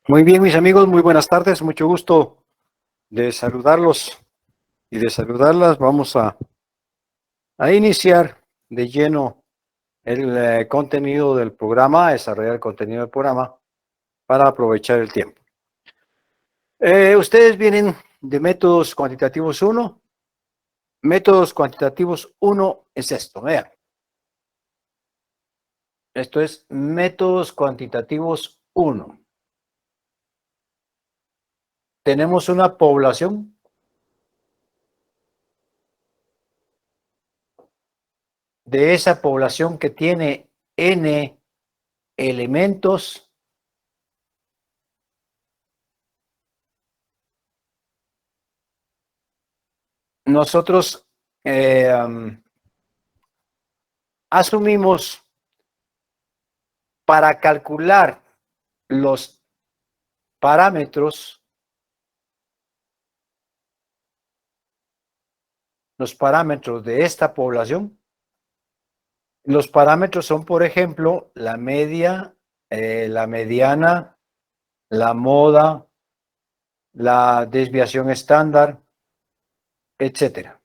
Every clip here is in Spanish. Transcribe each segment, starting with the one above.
Muy bien, mis amigos, muy buenas tardes. Mucho gusto de saludarlos y de saludarlas. Vamos a iniciar de lleno el contenido del programa, a desarrollar el contenido del programa para aprovechar el tiempo. Ustedes vienen de métodos cuantitativos uno. Métodos cuantitativos uno es esto, vean. Esto es métodos cuantitativos uno. Tenemos una población de esa población que tiene n elementos. Nosotros asumimos para calcular los parámetros, de esta población. Los parámetros son, por ejemplo, la media, la mediana, la moda, la desviación estándar, etcétera.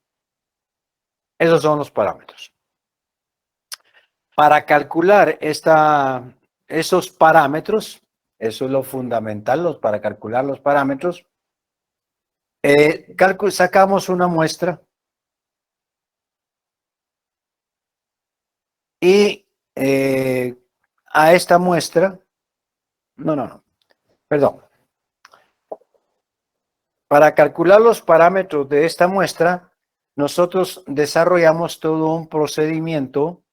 Esos son los parámetros. Para calcular esos parámetros, eso es lo fundamental, para calcular los parámetros, sacamos una muestra y a esta muestra, perdón. Para calcular los parámetros de esta muestra, nosotros desarrollamos todo un procedimiento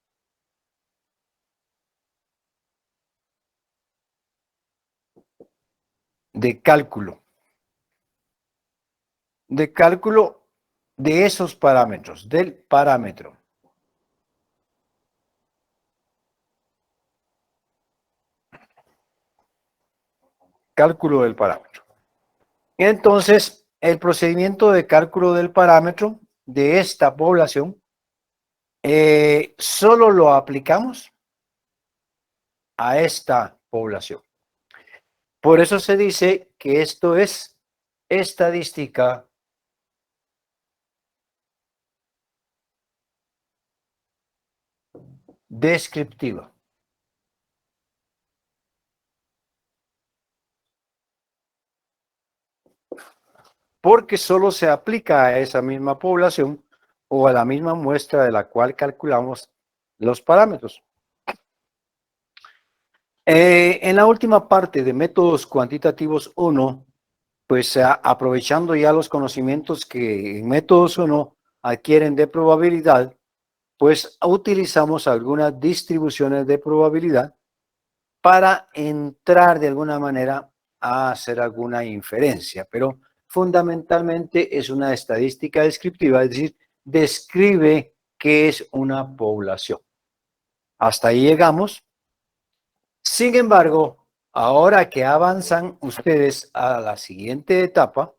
de cálculo de esos parámetros, del parámetro. Cálculo del parámetro. Entonces, el procedimiento de cálculo del parámetro de esta población solo lo aplicamos a esta población. Por eso se dice que esto es estadística descriptiva. Porque solo se aplica a esa misma población o a la misma muestra de la cual calculamos los parámetros. En la última parte de métodos cuantitativos 1, pues aprovechando ya los conocimientos que en métodos 1 adquieren de probabilidad, pues utilizamos algunas distribuciones de probabilidad para entrar de alguna manera a hacer alguna inferencia, pero fundamentalmente es una estadística descriptiva, es decir, describe qué es una población. Hasta ahí llegamos. Sin embargo, ahora que avanzan ustedes a la siguiente etapa,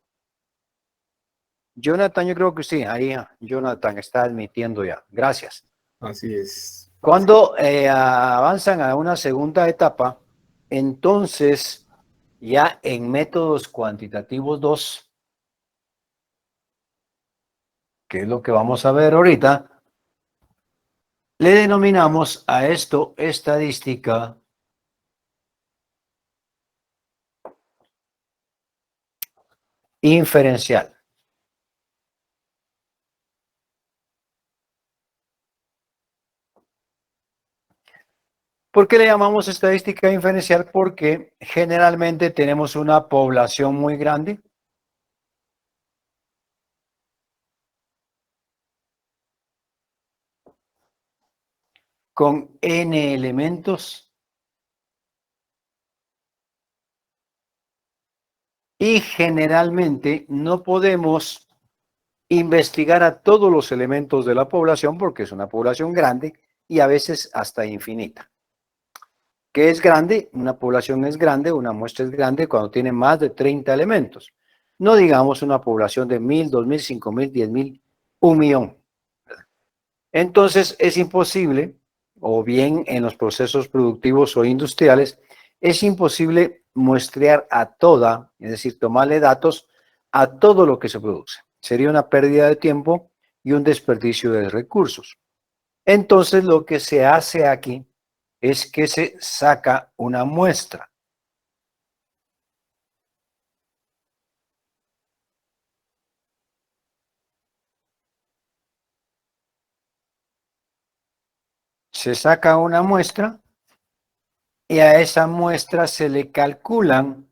Jonathan, yo creo que sí, ahí Jonathan está admitiendo ya. Gracias. Así es. Cuando avanzan a una segunda etapa, entonces ya en métodos cuantitativos 2, que es lo que vamos a ver ahorita, le denominamos a esto estadística inferencial. ¿Por qué le llamamos estadística inferencial? Porque generalmente tenemos una población muy grande con n elementos y generalmente no podemos investigar a todos los elementos de la población porque es una población grande y a veces hasta infinita. ¿Qué es grande? Una población es grande, una muestra es grande cuando tiene más de 30 elementos. No digamos una población de 1,000, 2,000, 5,000, 10,000, 1,000,000. Entonces es imposible, o bien en los procesos productivos o industriales, es imposible muestrear a toda, es decir, tomarle datos a todo lo que se produce. Sería una pérdida de tiempo y un desperdicio de recursos. Entonces, lo que se hace aquí es que se saca una muestra. Se saca una muestra y a esa muestra se le calculan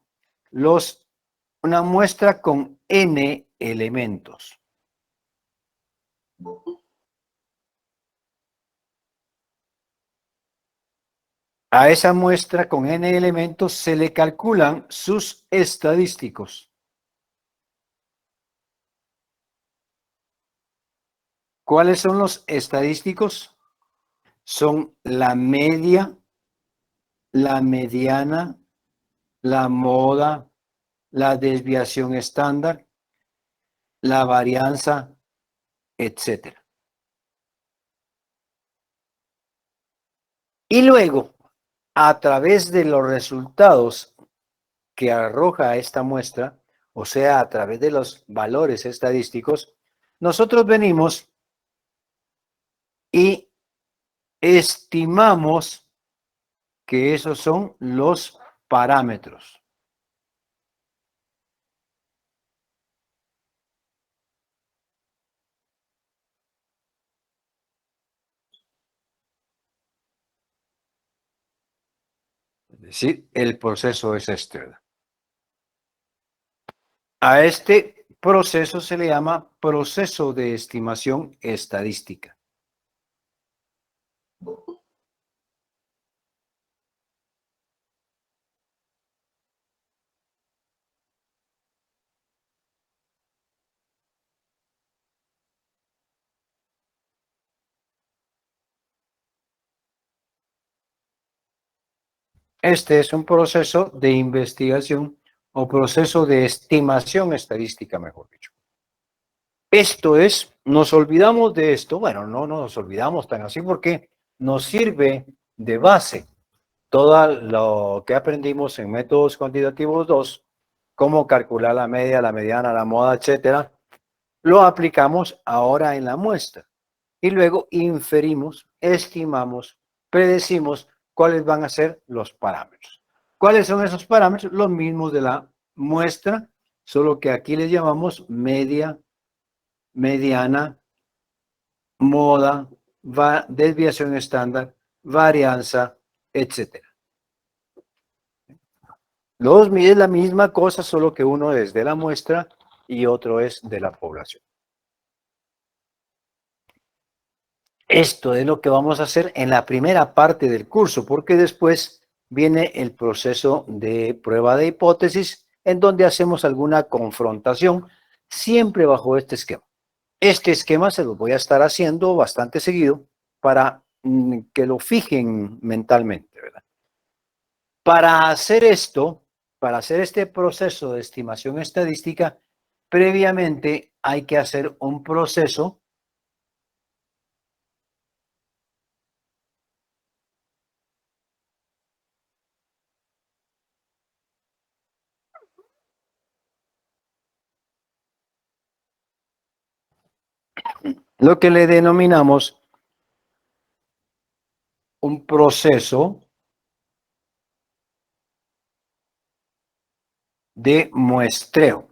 una muestra con n elementos. A esa muestra con n elementos se le calculan sus estadísticos. ¿Cuáles son los estadísticos? Son la media, la mediana, la moda, la desviación estándar, la varianza, etcétera. Y luego, a través de los resultados que arroja esta muestra, o sea, a través de los valores estadísticos, nosotros venimos y estimamos que esos son los parámetros. Es decir, el proceso es este. A este proceso se le llama proceso de estimación estadística. Este es un proceso de investigación o proceso de estimación estadística, mejor dicho. Esto es, nos olvidamos de esto, bueno, no nos olvidamos tan así porque nos sirve de base todo lo que aprendimos en métodos cuantitativos 2, cómo calcular la media, la mediana, la moda, etcétera, lo aplicamos ahora en la muestra y luego inferimos, estimamos, predecimos cuáles van a ser los parámetros. ¿Cuáles son esos parámetros? Los mismos de la muestra, solo que aquí les llamamos media, mediana, moda, desviación estándar, varianza, etcétera. Es la misma cosa, solo que uno es de la muestra y otro es de la población. Esto es lo que vamos a hacer en la primera parte del curso, porque después viene el proceso de prueba de hipótesis, en donde hacemos alguna confrontación, siempre bajo este esquema. Este esquema se lo voy a estar haciendo bastante seguido para que lo fijen mentalmente, ¿verdad? Para hacer esto, para hacer este proceso de estimación estadística, previamente hay que hacer un proceso lo que le denominamos un proceso de muestreo.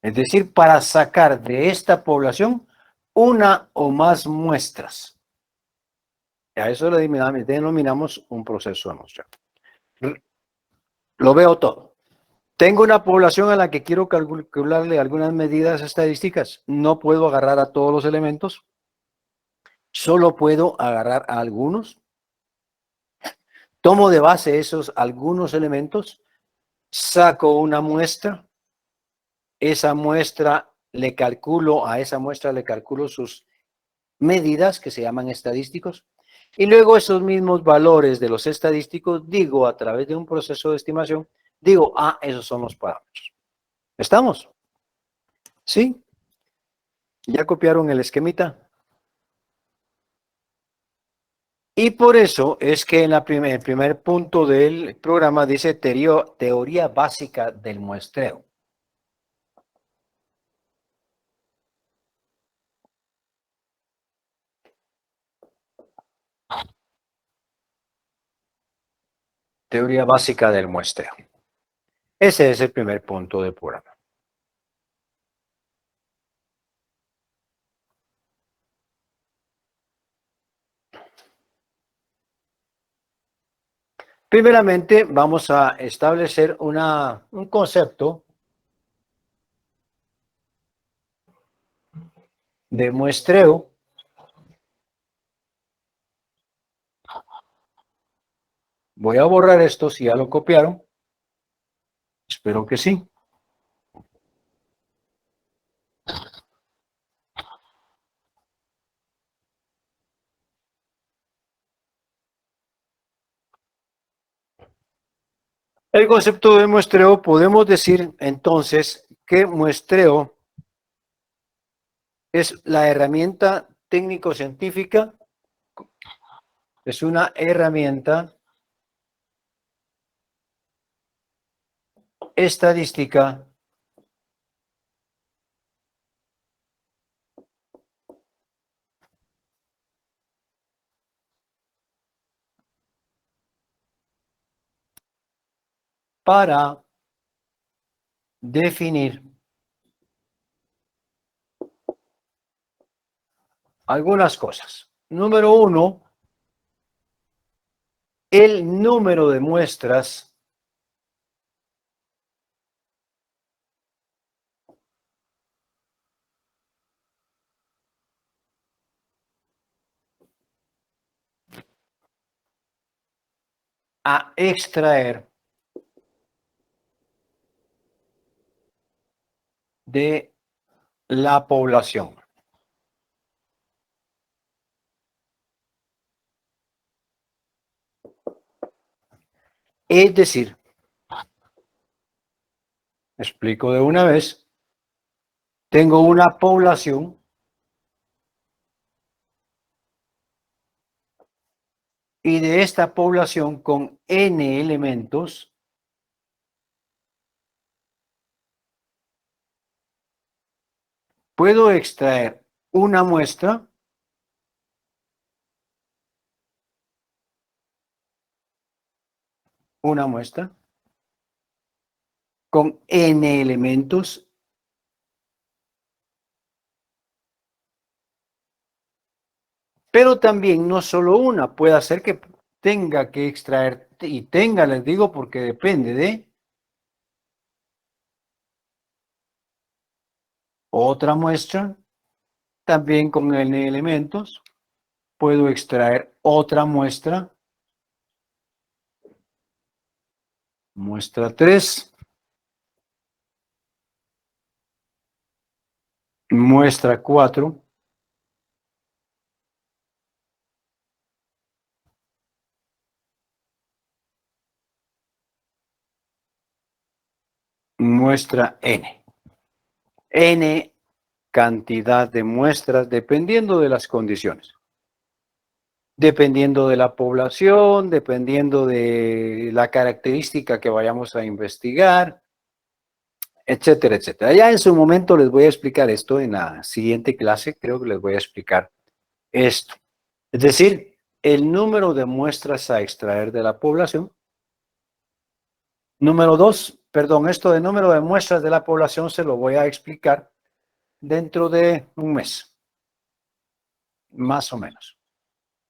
Es decir, para sacar de esta población una o más muestras. A eso le denominamos un proceso de muestreo. Lo veo todo. Tengo una población a la que quiero calcularle algunas medidas estadísticas. No puedo agarrar a todos los elementos. Solo puedo agarrar a algunos. Tomo de base esos algunos elementos. Saco una muestra. Esa muestra a esa muestra le calculo sus medidas que se llaman estadísticos. Y luego esos mismos valores de los estadísticos, digo a través de un proceso de estimación, digo, esos son los parámetros. ¿Estamos? ¿Sí? ¿Ya copiaron el esquemita? Y por eso es que en el primer punto del programa dice teoría básica del muestreo. Teoría básica del muestreo. Ese es el primer punto del programa. Primeramente, vamos a establecer un concepto de muestreo. Voy a borrar esto si ya lo copiaron. Espero que sí. El concepto de muestreo, podemos decir entonces que muestreo es la herramienta técnico-científica, es una herramienta estadística para definir algunas cosas. Número uno, el número de muestras a extraer de la población. Es decir, explico de una vez, tengo una población y de esta población con n elementos, puedo extraer una muestra con n elementos, pero también no solo una, puede ser que tenga que extraer, y tenga, les digo, porque depende de otra muestra, también con n elementos, puedo extraer otra muestra, muestra 3, muestra 4, muestra n. N cantidad de muestras dependiendo de las condiciones. Dependiendo de la población, dependiendo de la característica que vayamos a investigar, etcétera, etcétera. Ya en su momento les voy a explicar esto en la siguiente clase, creo que les voy a explicar esto. Es decir, el número de muestras a extraer de la población. Número dos, perdón, esto de número de muestras de la población se lo voy a explicar dentro de un mes, más o menos.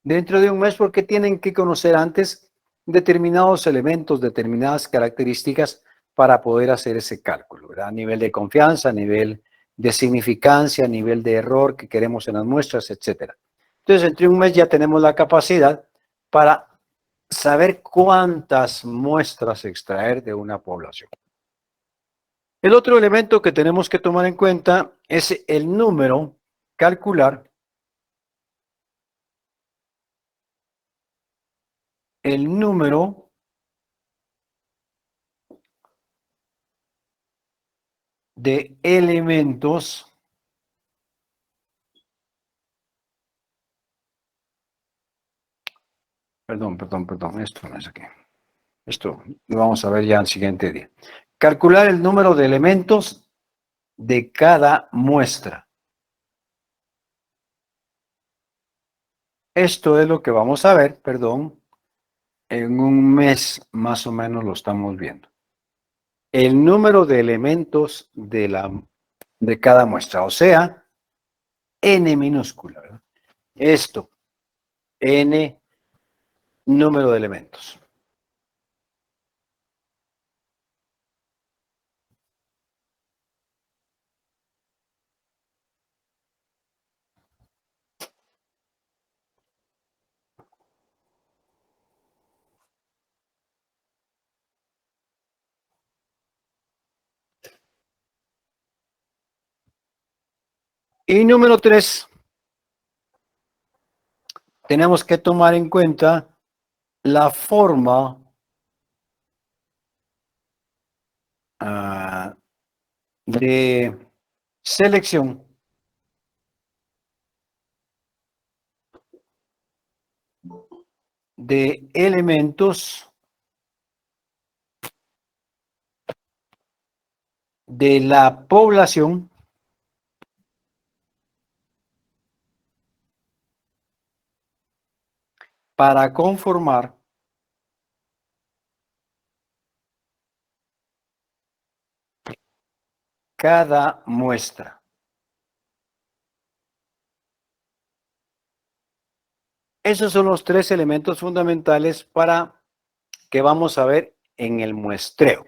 Dentro de un mes, porque tienen que conocer antes determinados elementos, determinadas características para poder hacer ese cálculo, ¿verdad? A nivel de confianza, a nivel de significancia, a nivel de error que queremos en las muestras, etcétera. Entonces, entre un mes ya tenemos la capacidad para saber cuántas muestras extraer de una población. El otro elemento que tenemos que tomar en cuenta es el número, calcular el número de elementos Perdón, esto no es aquí. Esto lo vamos a ver ya el siguiente día. Calcular el número de elementos de cada muestra. Esto es lo que vamos a ver, en un mes más o menos lo estamos viendo. El número de elementos de cada muestra, o sea, n minúscula, ¿verdad? Esto, n número de elementos. Y número 3, tenemos que tomar en cuenta la forma de selección de elementos de la población para conformar cada muestra. Esos son los 3 elementos fundamentales para que vamos a ver en el muestreo.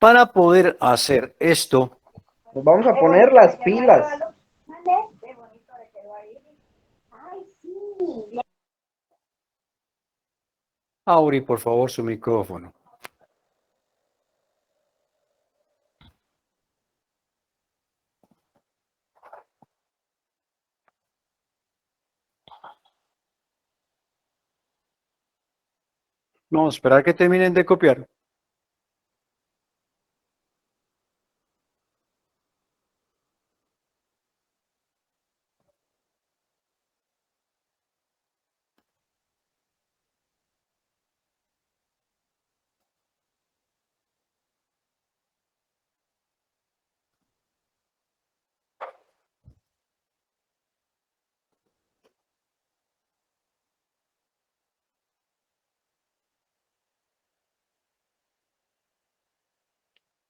Para poder hacer esto, Nos vamos a poner las pilas. Auri, por favor, su micrófono. Vamos a esperar que terminen de copiar.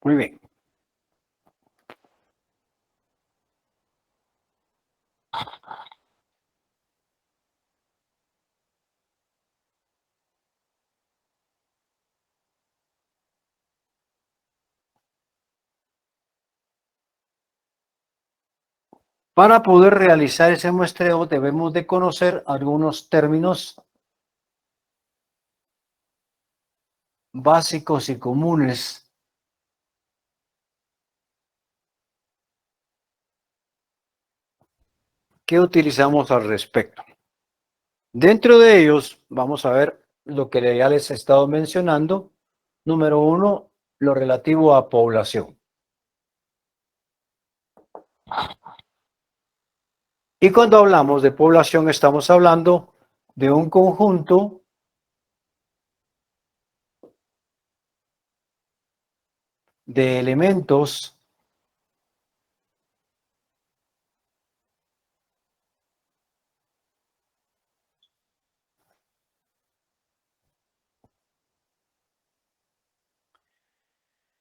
Muy bien. Para poder realizar ese muestreo debemos de conocer algunos términos básicos y comunes que utilizamos al respecto. Dentro de ellos vamos a ver lo que ya les he estado mencionando. Número 1, lo relativo a población. Y cuando hablamos de población estamos hablando de un conjunto de elementos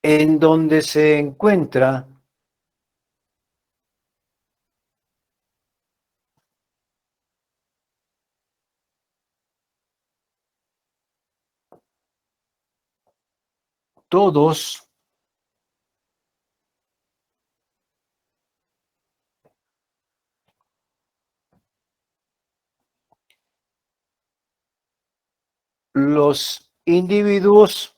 en donde se encuentra todos los individuos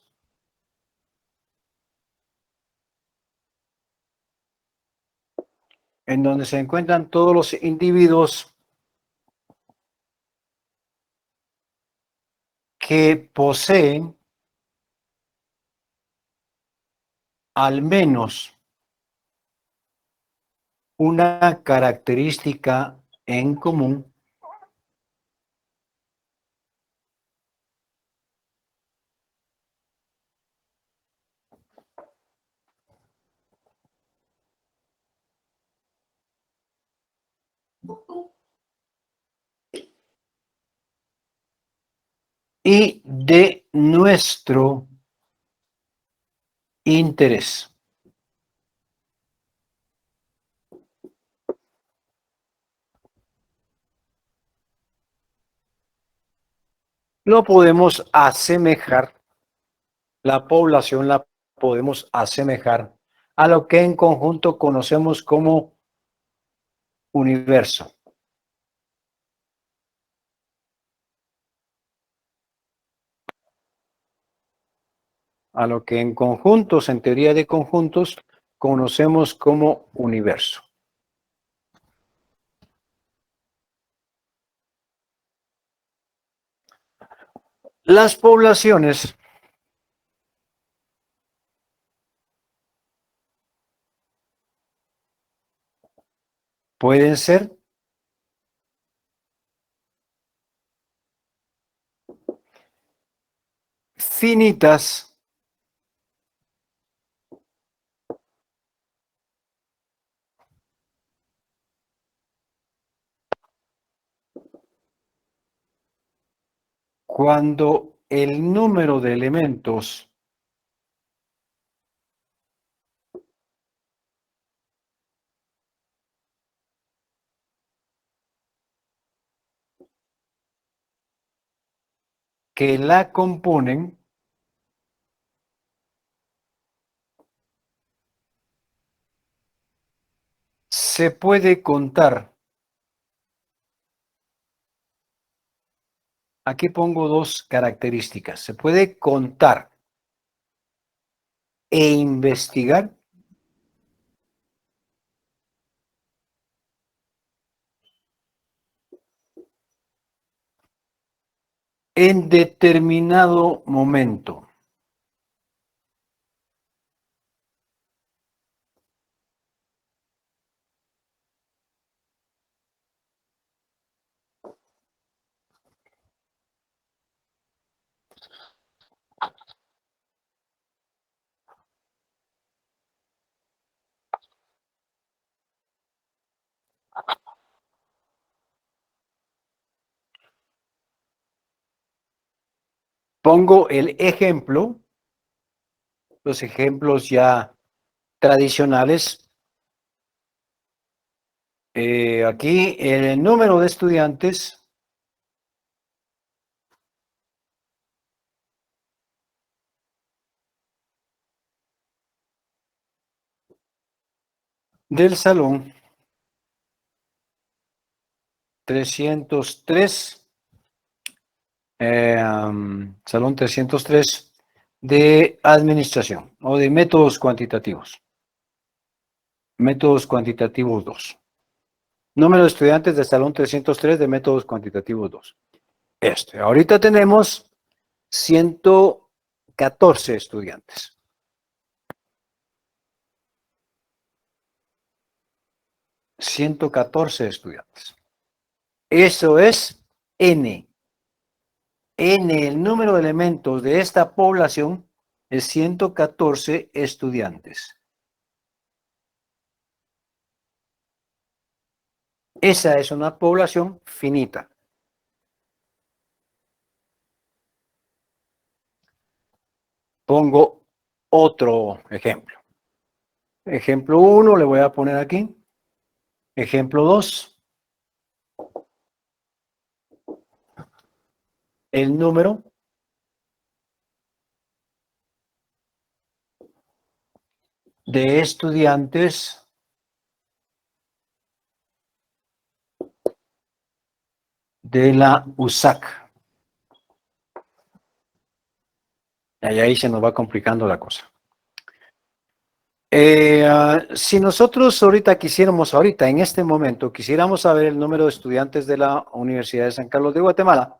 en donde se encuentran todos los individuos que poseen al menos una característica en común y de nuestro interés. Lo podemos asemejar, la población la podemos asemejar a lo que en conjunto conocemos como universo. A lo que en conjuntos, en teoría de conjuntos, conocemos como universo. Las poblaciones pueden ser finitas cuando el número de elementos que la componen se puede contar. Aquí pongo dos características. Se puede contar e investigar en determinado momento. Pongo el ejemplo, los ejemplos ya tradicionales. Aquí el número de estudiantes del salón 303, salón 303 de administración o de métodos cuantitativos. Métodos cuantitativos 2. Número de estudiantes del salón 303 de métodos cuantitativos 2. Ahorita tenemos 114 estudiantes. Estudiantes. Eso es N. N, el número de elementos de esta población es 114 estudiantes. Esa es una población finita. Pongo otro ejemplo. Ejemplo 1 le voy a poner aquí. Ejemplo 2. El número de estudiantes de la USAC. Y ahí se nos va complicando la cosa. Si nosotros ahorita, en este momento, quisiéramos saber el número de estudiantes de la Universidad de San Carlos de Guatemala,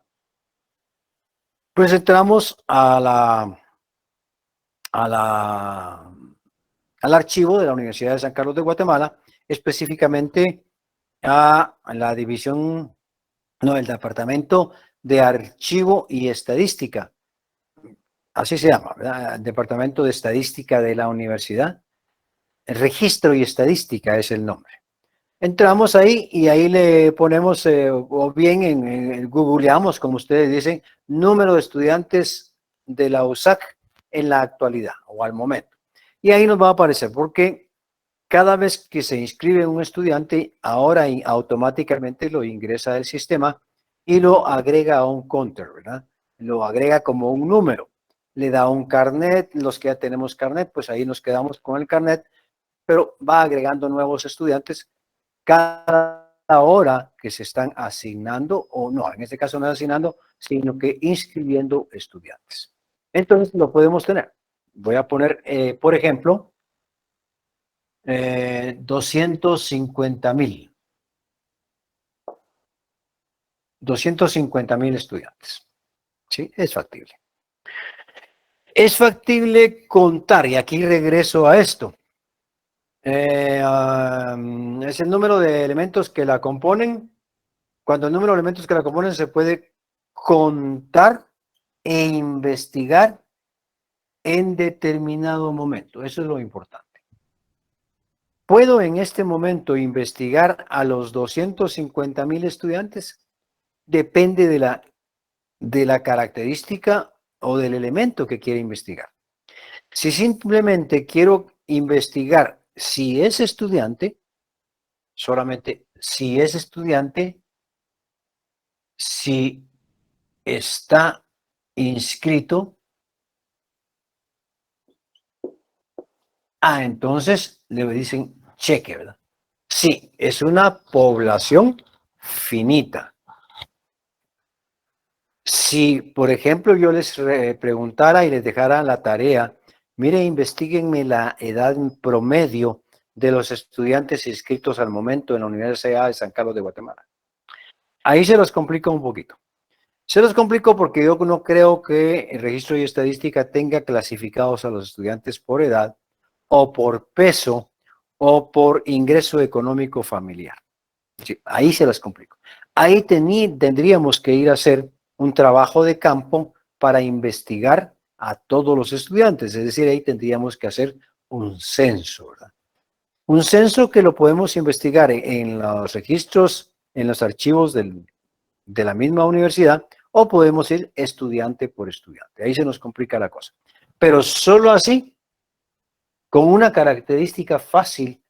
Pues entramos a la, al archivo de la Universidad de San Carlos de Guatemala, específicamente a la división, no, el Departamento de Archivo y Estadística. Así se llama, ¿verdad? El Departamento de Estadística de la Universidad. Registro y Estadística es el nombre. Entramos ahí y ahí le ponemos, o bien googleamos, como ustedes dicen, número de estudiantes de la USAC en la actualidad o al momento. Y ahí nos va a aparecer, porque cada vez que se inscribe un estudiante, ahora automáticamente lo ingresa al sistema y lo agrega a un counter, ¿verdad? Lo agrega como un número. Le da un carnet, los que ya tenemos carnet, pues ahí nos quedamos con el carnet, pero va agregando nuevos estudiantes cada hora que se están asignando, o no, en este caso no asignando, sino que inscribiendo estudiantes. Entonces lo podemos tener. Voy a poner, por ejemplo, 250,000. 250,000 estudiantes. Sí, es factible. Es factible contar, y aquí regreso a esto. Es el número de elementos que la componen. Cuando el número de elementos que la componen se puede contar e investigar en determinado momento. Eso es lo importante. ¿Puedo en este momento investigar a los 250,000 estudiantes? Depende de la característica o del elemento que quiera investigar. Si simplemente quiero investigar si es estudiante, solamente si es estudiante, si está inscrito, entonces le dicen cheque, ¿verdad? Sí, es una población finita. Si, por ejemplo, yo les preguntara y les dejara la tarea, mire, investiguenme la edad promedio de los estudiantes inscritos al momento en la Universidad de San Carlos de Guatemala. Ahí se los complica un poquito. Se los complico porque yo no creo que el registro y estadística tenga clasificados a los estudiantes por edad o por peso o por ingreso económico familiar. Sí, ahí se las complico. Ahí tendríamos que ir a hacer un trabajo de campo para investigar a todos los estudiantes, es decir, ahí tendríamos que hacer un censo, ¿verdad? Un censo que lo podemos investigar en los registros, en los archivos de la misma universidad, o podemos ir estudiante por estudiante. Ahí se nos complica la cosa. Pero solo así, con una característica fácil,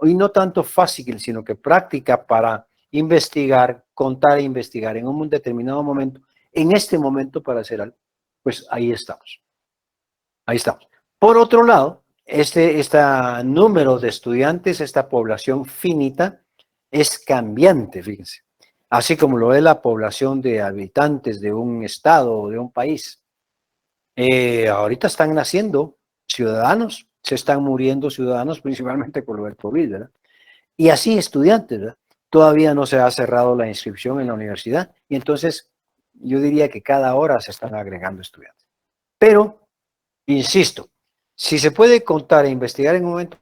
y no tanto fácil, sino que práctica para investigar, contar e investigar en un determinado momento, en este momento para hacer algo, pues ahí estamos. Ahí estamos. Por otro lado, este número de estudiantes, esta población finita, es cambiante, fíjense. Así como lo es la población de habitantes de un estado o de un país. Ahorita están naciendo ciudadanos, se están muriendo ciudadanos principalmente por lo del COVID, ¿verdad? Y así estudiantes, ¿verdad? Todavía no se ha cerrado la inscripción en la universidad y entonces yo diría que cada hora se están agregando estudiantes. Pero, insisto, si se puede contar e investigar en un momento,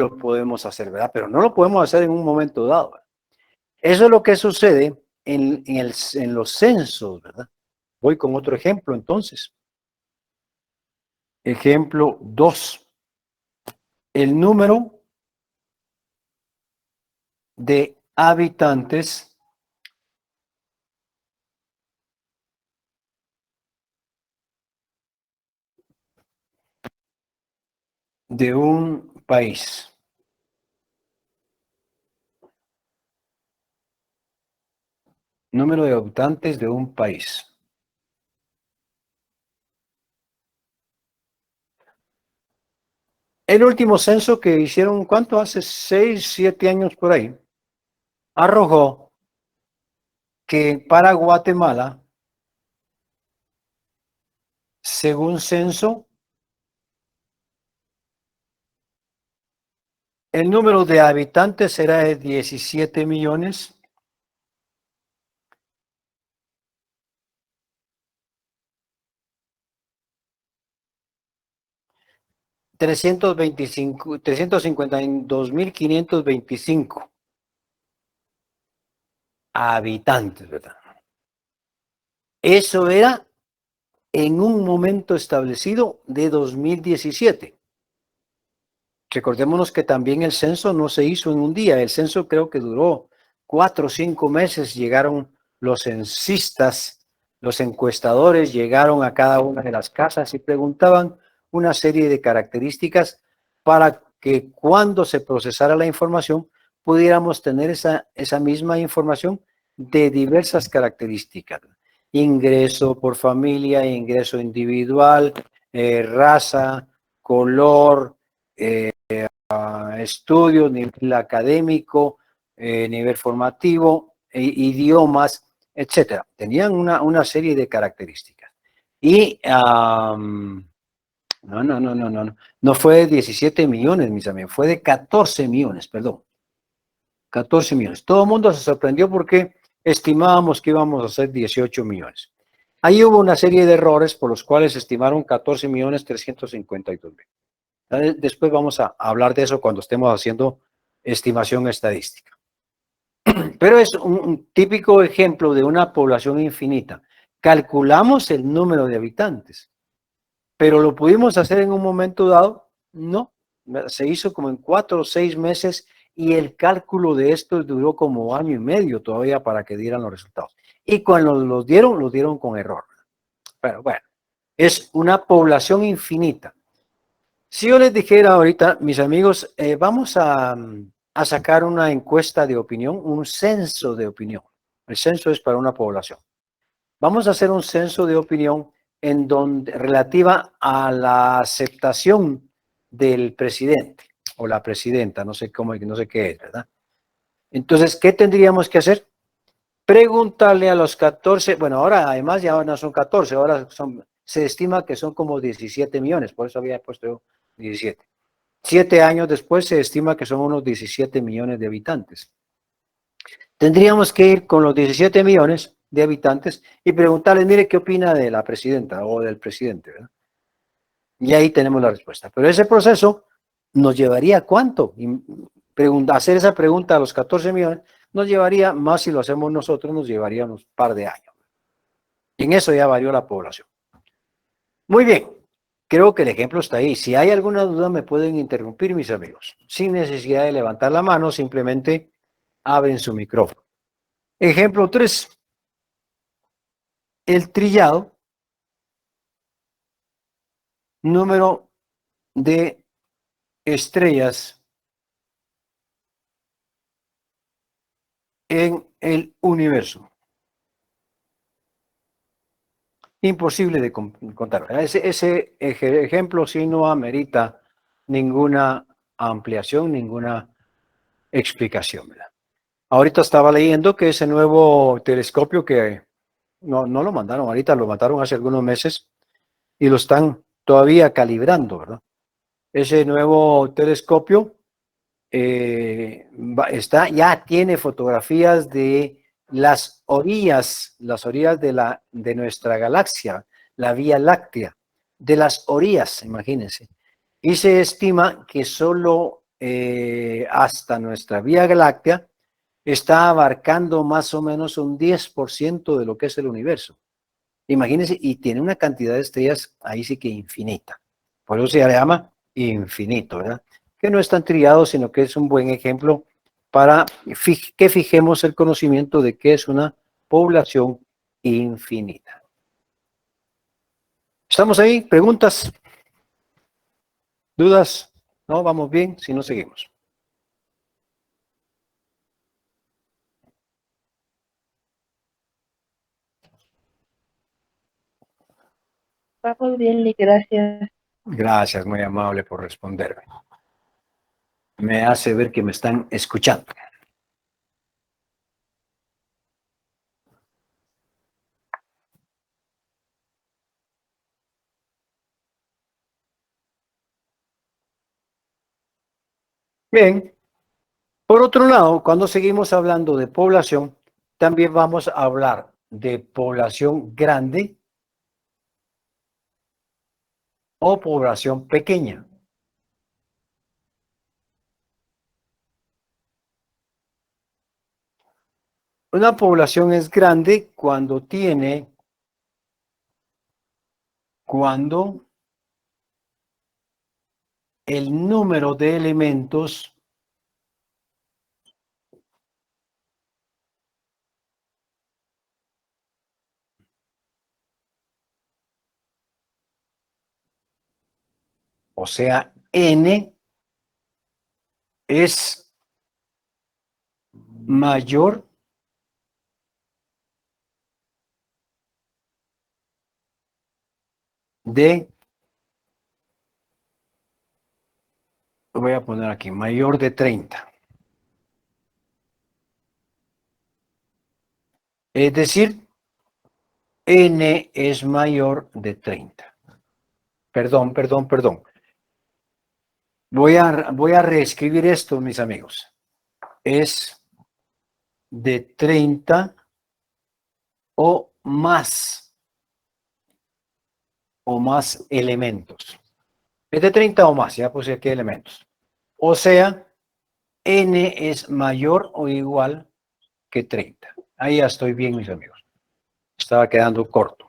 lo podemos hacer, ¿verdad? Pero no lo podemos hacer en un momento dado, ¿verdad? Eso es lo que sucede en los censos, ¿verdad? Voy con otro ejemplo, entonces. Ejemplo 2. El número de habitantes de un país. Número de habitantes de un país. El último censo que hicieron, ¿cuánto? Hace 6, 7 años por ahí, arrojó que para Guatemala, según censo, el número de habitantes será de 17 millones. $352,525 habitantes, ¿verdad? Eso era en un momento establecido de 2017. Recordémonos que también el censo no se hizo en un día, el censo creo que duró 4 o 5 meses, llegaron los censistas, los encuestadores, llegaron a cada una de las casas y preguntaban una serie de características para que cuando se procesara la información pudiéramos tener esa misma información de diversas características. Ingreso por familia, ingreso individual, raza, color, estudios, nivel académico, nivel formativo, idiomas, etcétera. Tenían una serie de características. Y no fue de 17 millones, mis amigos, fue de 14 millones, perdón. 14 millones. Todo el mundo se sorprendió porque estimábamos que íbamos a hacer 18 millones. Ahí hubo una serie de errores por los cuales estimaron 14 millones 352 mil. Después vamos a hablar de eso cuando estemos haciendo estimación estadística. Pero es un típico ejemplo de una población infinita. Calculamos el número de habitantes, pero ¿lo pudimos hacer en un momento dado? No. Se hizo como en 4 o 6 meses y el cálculo de esto duró como año y medio todavía para que dieran los resultados. Y cuando los dieron con error. Pero bueno, es una población infinita. Si yo les dijera ahorita, mis amigos, vamos a sacar una encuesta de opinión, un censo de opinión. El censo es para una población. Vamos a hacer un censo de opinión en donde relativa a la aceptación del presidente o la presidenta, no sé cómo, no sé qué es, ¿verdad? Entonces, ¿qué tendríamos que hacer? Preguntarle a los 14, bueno, ahora además ya no son 14, ahora se estima que son como 17 millones, por eso había puesto yo 17. 7 años después se estima que son unos 17 millones de habitantes. Tendríamos que ir con los 17 millones de habitantes y preguntarles, mire, ¿qué opina de la presidenta o del presidente? ¿Verdad? Y ahí tenemos la respuesta. Pero ese proceso nos llevaría ¿cuánto? Y hacer esa pregunta a los 14 millones nos llevaría, más si lo hacemos nosotros, nos llevaría unos par de años. Y en eso ya varió la población. Muy bien. Creo que el ejemplo está ahí. Si hay alguna duda, me pueden interrumpir, mis amigos. Sin necesidad de levantar la mano, simplemente abren su micrófono. Ejemplo 3. El trillado, número de estrellas en el universo. Imposible de contar. Ese ejemplo sí no amerita ninguna ampliación, ninguna explicación, ¿verdad? Ahorita estaba leyendo que ese nuevo telescopio que no lo mandaron ahorita, lo mandaron hace algunos meses y lo están todavía calibrando, ¿verdad? Ese nuevo telescopio ya tiene fotografías de las orillas de nuestra galaxia, la Vía Láctea, de las orillas, imagínense. Y se estima que solo hasta nuestra Vía Láctea está abarcando más o menos un 10% de lo que es el universo. Imagínense, y tiene una cantidad de estrellas ahí sí que infinita. Por eso se llama infinito, ¿verdad? Que no es tan trillado, sino que es un buen ejemplo para que fijemos el conocimiento de que es una población infinita. ¿Estamos ahí? ¿Preguntas? ¿Dudas? ¿No? ¿Vamos bien? Si no, seguimos. Vamos bien, Lee, gracias. Gracias, muy amable por responderme. Me hace ver que me están escuchando. Bien. Por otro lado, cuando seguimos hablando de población, también vamos a hablar de población grande o población pequeña. Una población es grande cuando el número de elementos o sea, n es mayor de, lo voy a poner aquí, mayor de 30. Es decir, n es mayor de 30. Perdón. Voy a reescribir esto, mis amigos. Es de 30 o más elementos. Es de 30 o más, ya puse aquí elementos. O sea, n es mayor o igual que 30. Ahí ya estoy bien, mis amigos. Estaba quedando corto.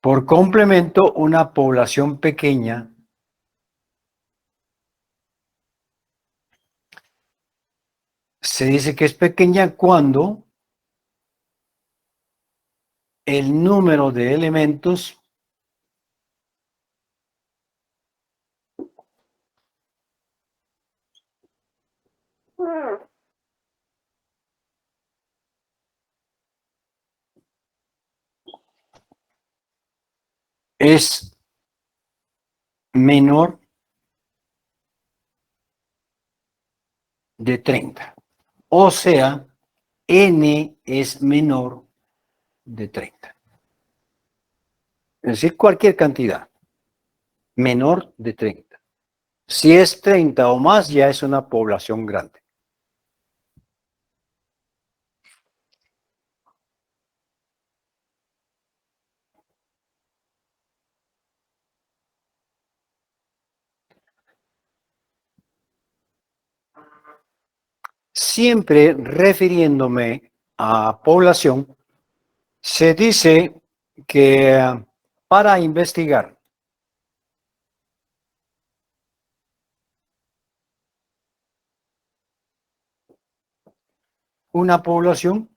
Por complemento, una población pequeña se dice que es pequeña cuando el número de elementos es menor de 30. O sea, n es menor de 30. Es decir, cualquier cantidad menor de 30. Si es 30 o más, ya es una población grande. Siempre refiriéndome a población, se dice que para investigar una población,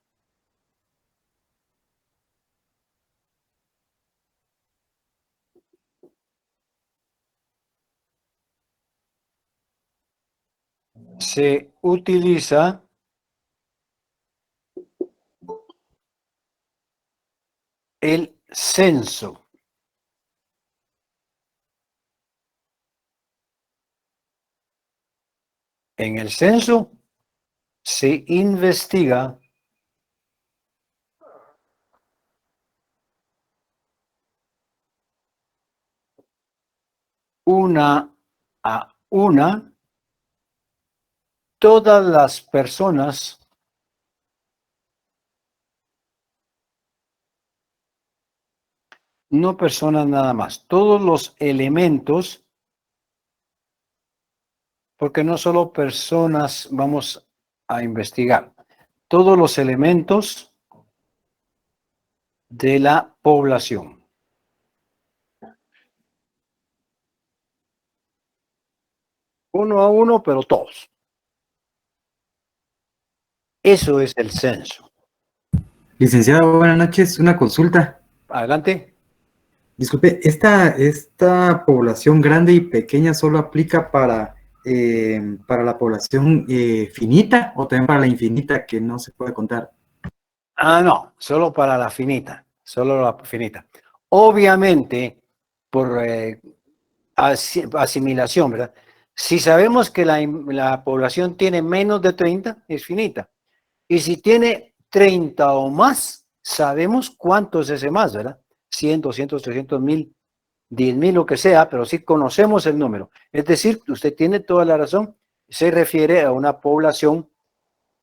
se utiliza el censo. En el censo se investiga una a una todas las personas No personas nada más. Todos los elementos, porque no solo personas vamos a investigar. Todos los elementos de la población. Uno a uno, pero todos. Eso es el censo. Licenciado, buenas noches. Una consulta. Adelante. Disculpe, ¿esta población grande y pequeña solo aplica para la población finita o también para la infinita que no se puede contar? Ah, no, solo para la finita, solo la finita. Obviamente, por asimilación, ¿verdad? Si sabemos que la población tiene menos de 30, es finita. Y si tiene 30 o más, sabemos cuánto es ese más, ¿verdad? 100, 200, 300 mil, 10 mil, lo que sea, pero sí conocemos el número. Es decir, usted tiene toda la razón, se refiere a una población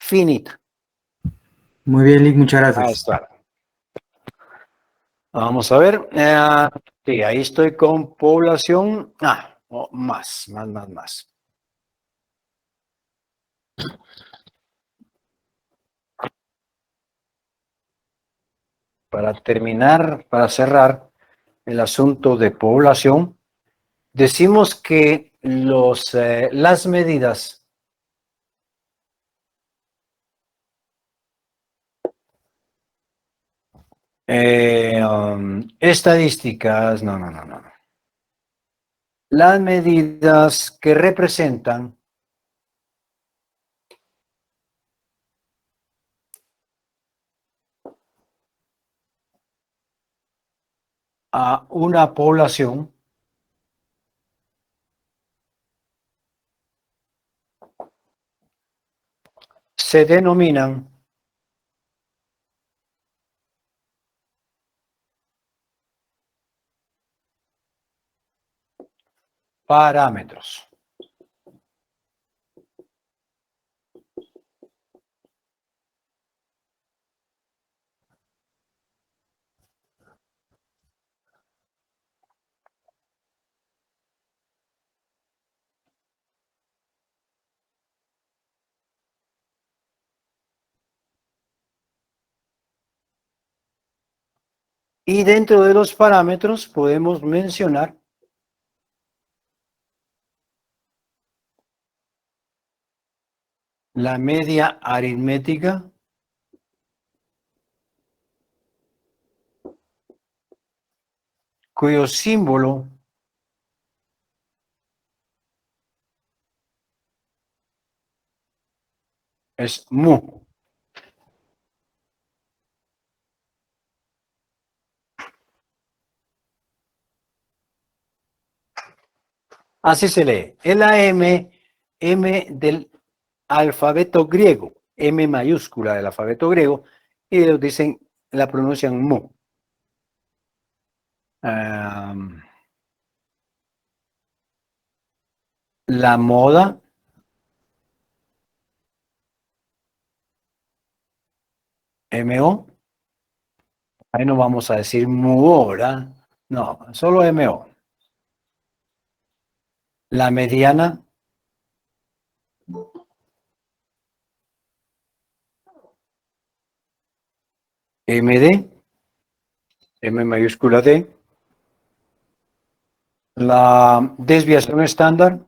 finita. Muy bien, Lick, muchas Ahí gracias. está. Vamos a ver. Sí, ahí estoy con población. Más. Para terminar, para cerrar el asunto de población, decimos que las medidas estadísticas, no. Las medidas que representan a una población se denominan parámetros. Y dentro de los parámetros podemos mencionar la media aritmética, cuyo símbolo es mu. Así se lee. Es la M del alfabeto griego, M mayúscula del alfabeto griego, y ellos dicen, la pronuncian mu. La moda, MO, ahí no vamos a decir mu, ¿verdad? No, solo MO. La mediana, MD, M mayúscula D. La desviación estándar,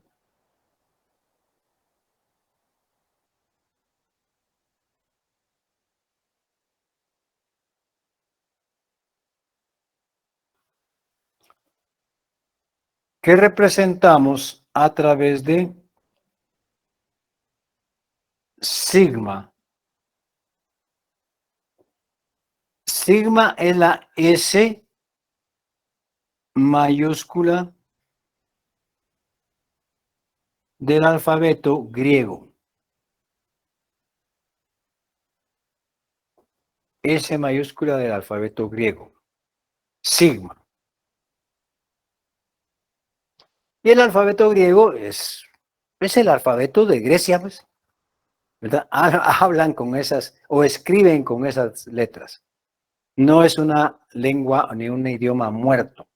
que representamos a través de sigma. Sigma es la S mayúscula del alfabeto griego. S mayúscula del alfabeto griego. Sigma. Y el alfabeto griego es el alfabeto de Grecia, pues, ¿verdad? Hablan con esas o escriben con esas letras. No es una lengua ni un idioma muerto.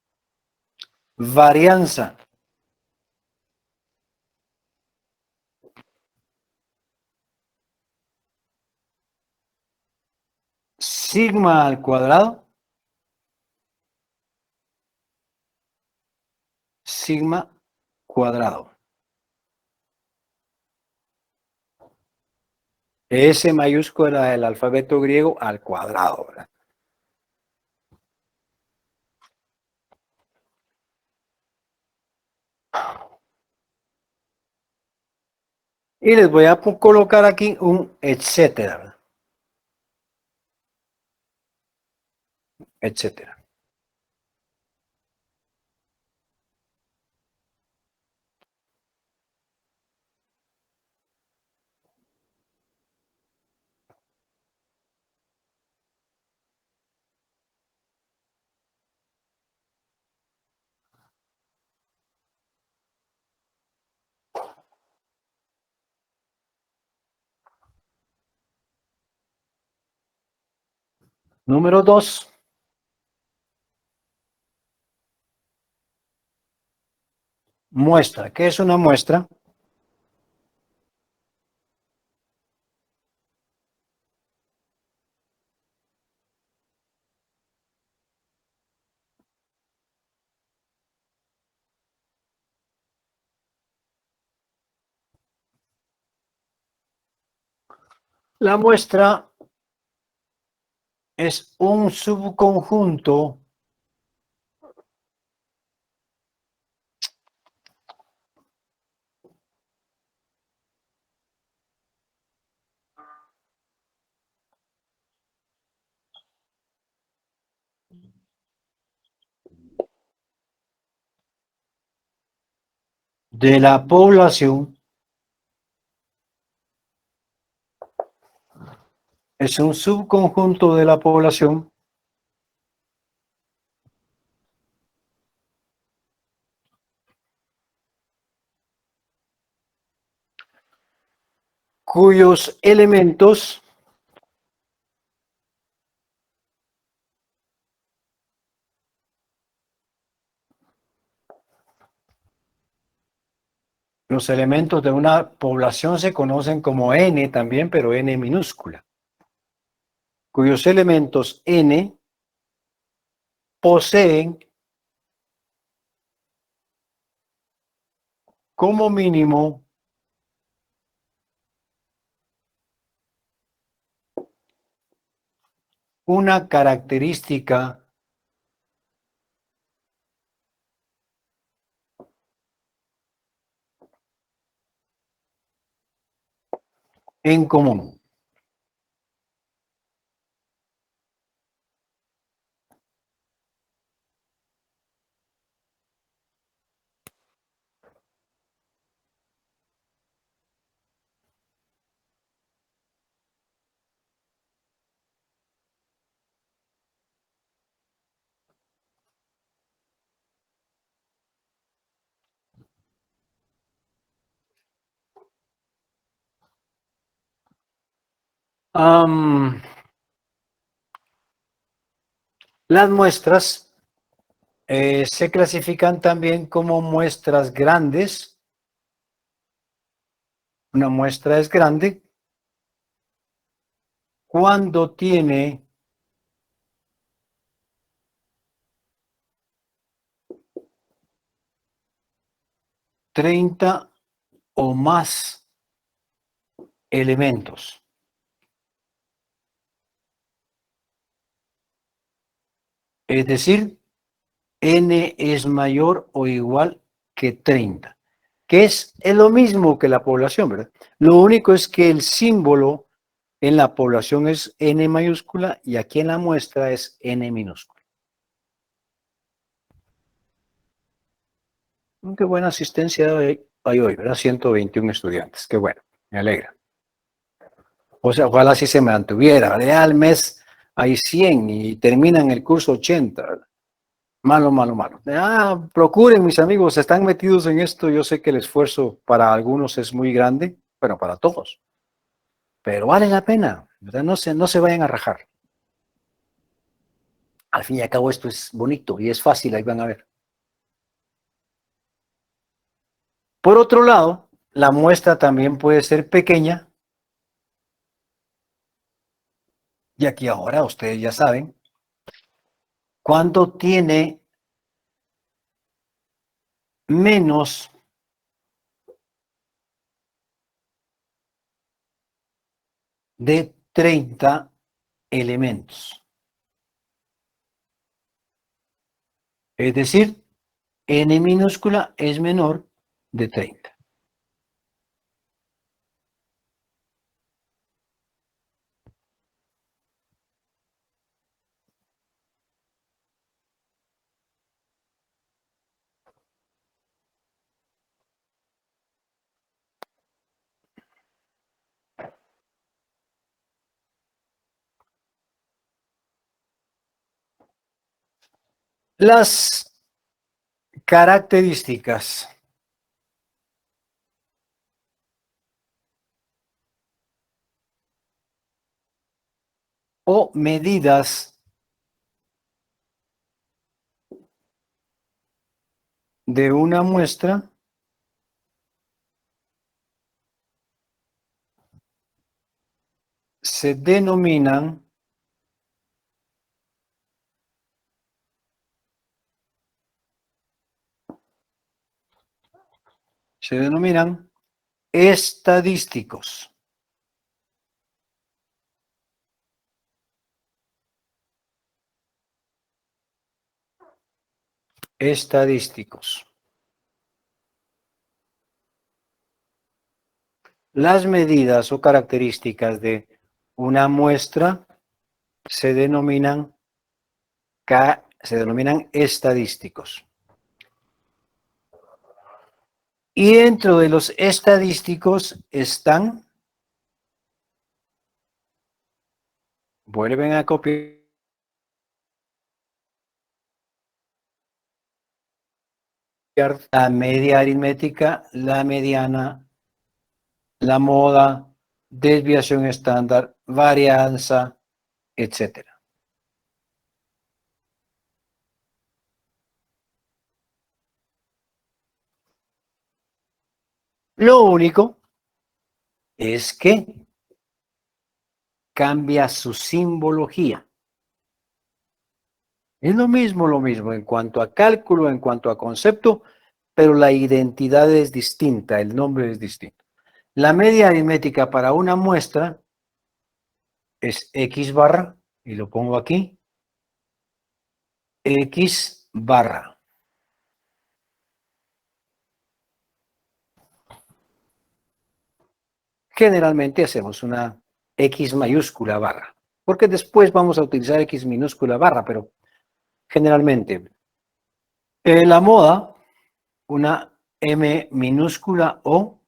Varianza. Sigma al cuadrado. Sigma cuadrado. S mayúscula del alfabeto griego al cuadrado, ¿verdad? Y les voy a colocar aquí un etcétera, ¿verdad? Etcétera. Número 2. Muestra. ¿Qué es una muestra? La muestra es un subconjunto de la población. Es un subconjunto de la población cuyos elementos los elementos de una población se conocen como n también, pero n minúscula, cuyos elementos n poseen como mínimo una característica en común. Las muestras se clasifican también como muestras grandes. Una muestra es grande cuando tiene treinta o más elementos. Es decir, n es mayor o igual que 30, que es lo mismo que la población, ¿verdad? Lo único es que el símbolo en la población es n mayúscula y aquí en la muestra es n minúscula. Qué buena asistencia hay hoy, ¿verdad? 121 estudiantes, qué bueno, me alegra. O sea, ojalá así se mantuviera, ¿verdad? Ya al mes hay 100 y terminan el curso 80, ¿verdad? Malo, malo, malo. Procuren, mis amigos, están metidos en esto. Yo sé que el esfuerzo para algunos es muy grande, bueno, para todos, pero vale la pena, ¿verdad? No se vayan a rajar. Al fin y al cabo esto es bonito y es fácil, ahí van a ver. Por otro lado, la muestra también puede ser pequeña, y aquí ahora ustedes ya saben, cuando tiene menos de 30 elementos. Es decir, n minúscula es menor de 30. Las características o medidas de una muestra se denominan estadísticos. Estadísticos. Las medidas o características de una muestra se denominan estadísticos. Y dentro de los estadísticos están, vuelven a copiar la media aritmética, la mediana, la moda, desviación estándar, varianza, etcétera. Lo único es que cambia su simbología. Es lo mismo en cuanto a cálculo, en cuanto a concepto, pero la identidad es distinta, el nombre es distinto. La media aritmética para una muestra es X barra, y lo pongo aquí, X barra. Generalmente hacemos una X mayúscula barra, porque después vamos a utilizar X minúscula barra, pero generalmente la moda, una M minúscula O,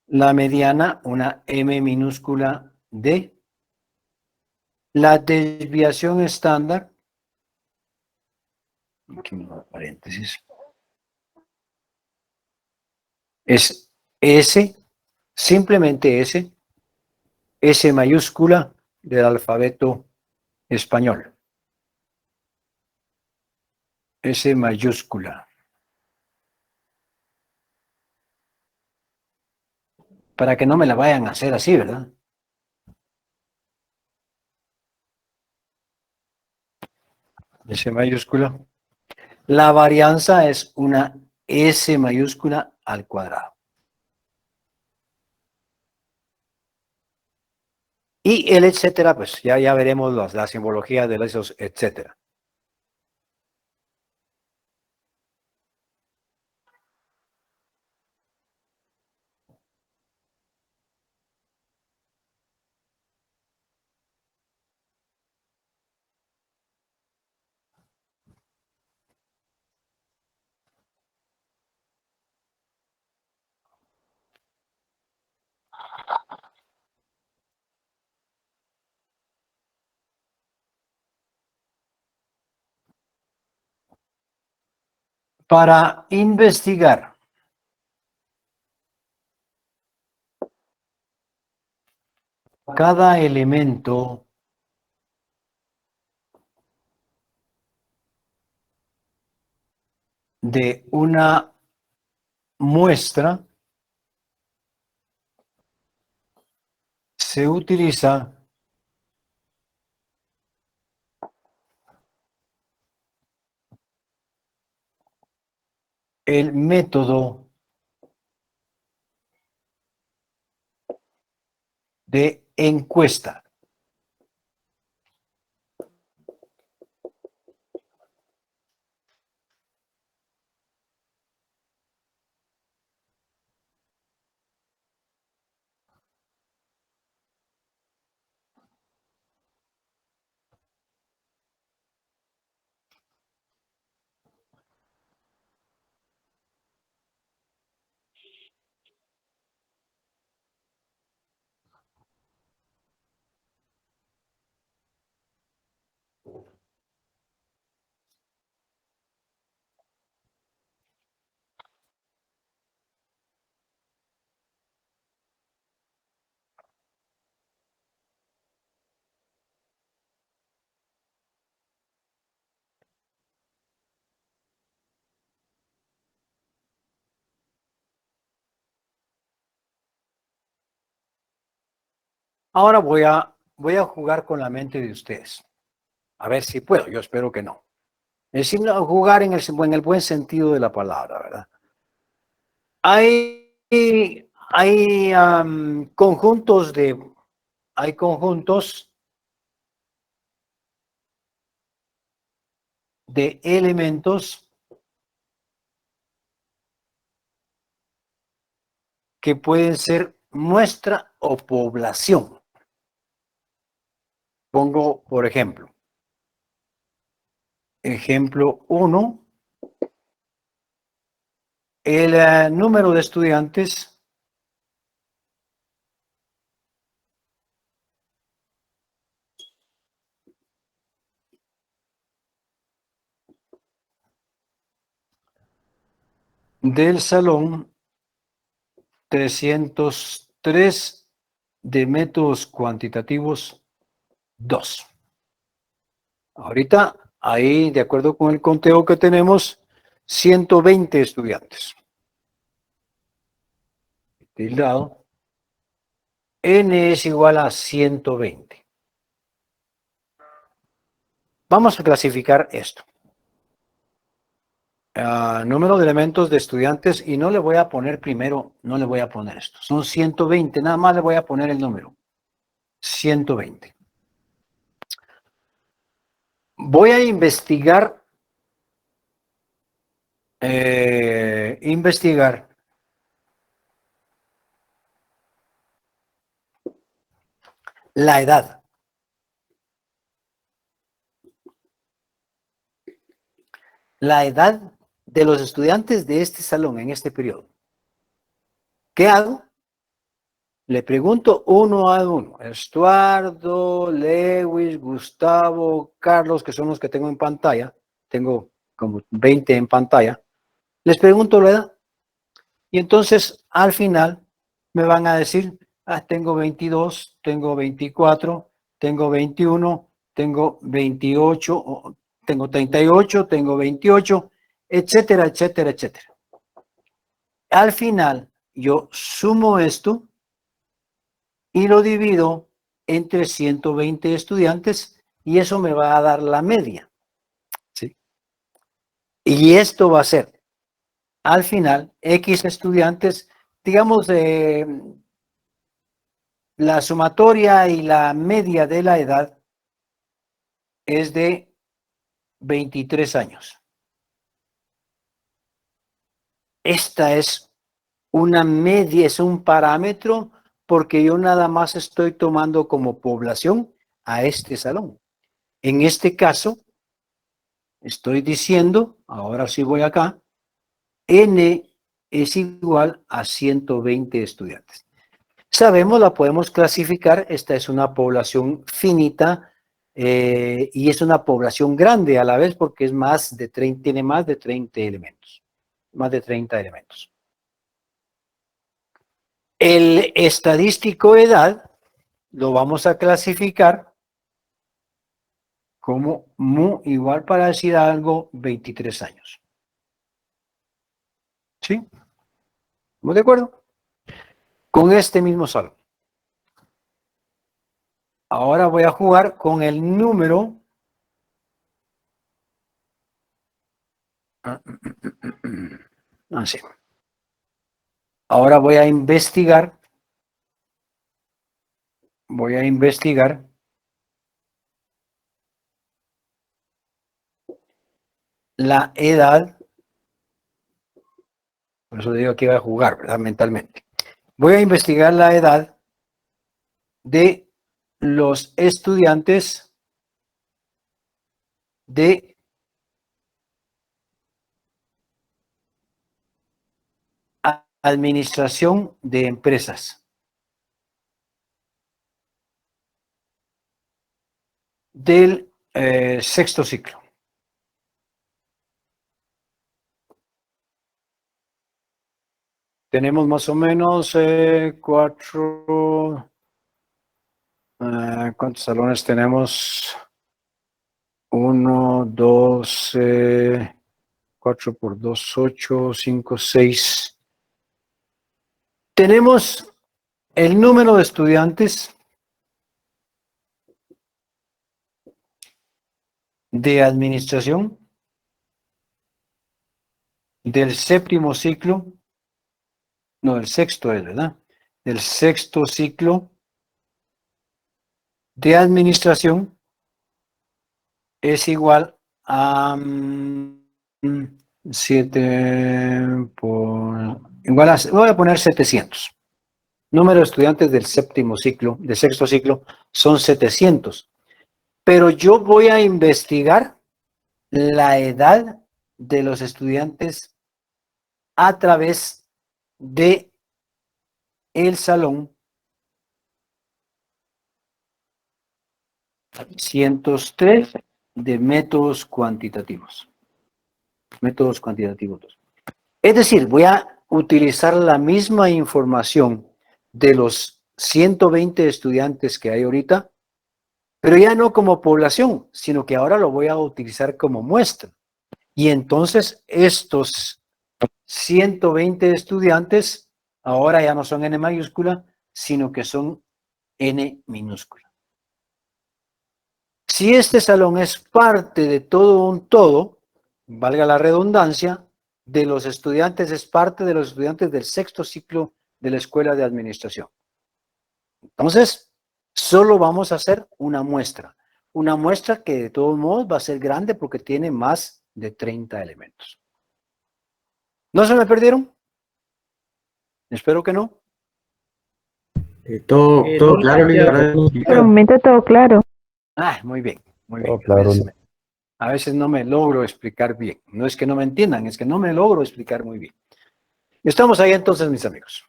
la mediana, una M minúscula D, la desviación estándar, aquí un paréntesis, es S, simplemente S, S mayúscula del alfabeto español. S mayúscula. Para que no me la vayan a hacer así, ¿verdad? S mayúscula. La varianza es una S mayúscula al cuadrado. Y el etcétera, pues ya veremos la simbología de esos etcétera. Para investigar cada elemento de una muestra se utiliza el método de encuesta. Ahora voy a jugar con la mente de ustedes. A ver si puedo, yo espero que no. Es decir, no, jugar en el buen sentido de la palabra, ¿verdad? Hay, hay conjuntos de elementos que pueden ser muestra o población. Pongo, por ejemplo, ejemplo 1, el número de estudiantes del salón 303 de métodos cuantitativos 2. Ahorita, ahí, de acuerdo con el conteo que tenemos, 120 estudiantes. Tildado. N es igual a 120. Vamos a clasificar esto. Número de elementos de estudiantes, y no le voy a poner primero, no le voy a poner esto. Son 120, nada más le voy a poner el número. 120. Voy a investigar la edad. La edad de los estudiantes de este salón en este periodo. ¿Qué hago? Le pregunto uno a uno. Estuardo, Lewis, Gustavo, Carlos, que son los que tengo en pantalla. Tengo como 20 en pantalla. Les pregunto la edad. Y entonces, al final, me van a decir, tengo 22, tengo 24, tengo 21, tengo 28, tengo 38, tengo 28, etcétera, etcétera, etcétera. Al final, yo sumo esto y lo divido entre 120 estudiantes y eso me va a dar la media. ¿Sí? Y esto va a ser, al final, X estudiantes, digamos, la sumatoria y la media de la edad es de 23 años. Esta es una media, es un parámetro porque yo nada más estoy tomando como población a este salón. En este caso, estoy diciendo, ahora sí voy acá, N es igual a 120 estudiantes. Sabemos, la podemos clasificar, esta es una población finita y es una población grande a la vez porque es más de 30, tiene más de 30 elementos, más de 30 elementos. El estadístico edad lo vamos a clasificar como mu igual, para decir algo, 23 años. ¿Sí? ¿Estamos de acuerdo? Con este mismo salón. Ahora voy a jugar con el número. Así. Ahora voy a investigar. La edad. Por eso digo que iba a jugar, ¿verdad? Mentalmente. Voy a investigar la edad de los estudiantes de administración de empresas. Del sexto ciclo. Tenemos más o menos 4. ¿Cuántos salones tenemos? 1, 2, 4 por 2, 8, 5, 6. Tenemos el número de estudiantes de administración del séptimo ciclo, no, del sexto es, ¿verdad? Del sexto ciclo de administración es igual a 7 por... Igual a, voy a poner 700. Número de estudiantes del séptimo ciclo, del sexto ciclo, son 700. Pero yo voy a investigar la edad de los estudiantes a través de el salón 103 de métodos cuantitativos. Métodos cuantitativos 2. Es decir, voy a utilizar la misma información de los 120 estudiantes que hay ahorita, pero ya no como población, sino que ahora lo voy a utilizar como muestra. Y entonces estos 120 estudiantes ahora ya no son N mayúscula, sino que son N minúscula. Si este salón es parte de todo un todo, valga la redundancia, de los estudiantes, es parte de los estudiantes del sexto ciclo de la Escuela de Administración. Entonces, solo vamos a hacer una muestra que de todos modos va a ser grande porque tiene más de 30 elementos. ¿No se me perdieron? Espero que no. Todo claro, Lidia. Por el momento todo claro. Muy bien, muy bien. Oh, claro. A veces no me logro explicar bien. No es que no me entiendan, es que no me logro explicar muy bien. Estamos ahí entonces, mis amigos.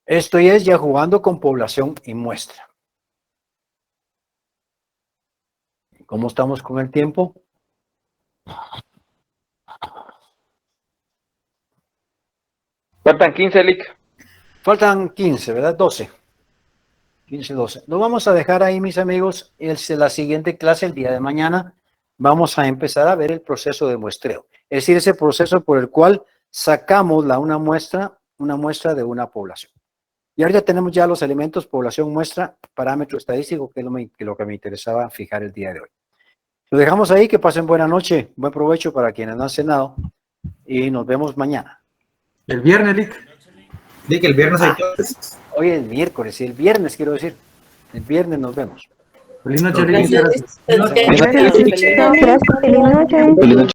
Esto es ya jugando con población y muestra. ¿Cómo estamos con el tiempo? Faltan 15, Lick. Faltan 15, ¿verdad? 12. 15, 12. Lo vamos a dejar ahí, mis amigos. La siguiente clase, el día de mañana, vamos a empezar a ver el proceso de muestreo. Es decir, ese proceso por el cual sacamos una muestra de una población. Y ahorita tenemos ya los elementos población, muestra, parámetro estadístico, que es lo que me interesaba fijar el día de hoy. Lo dejamos ahí, que pasen buena noche, buen provecho para quienes no han cenado y nos vemos mañana. El viernes, Lick. Lick, el viernes hay clases. Hoy es miércoles y el viernes quiero decir. El viernes nos vemos. Feliz noche, Lick. Gracias. Gracias. Gracias. Feliz noche. Feliz noche.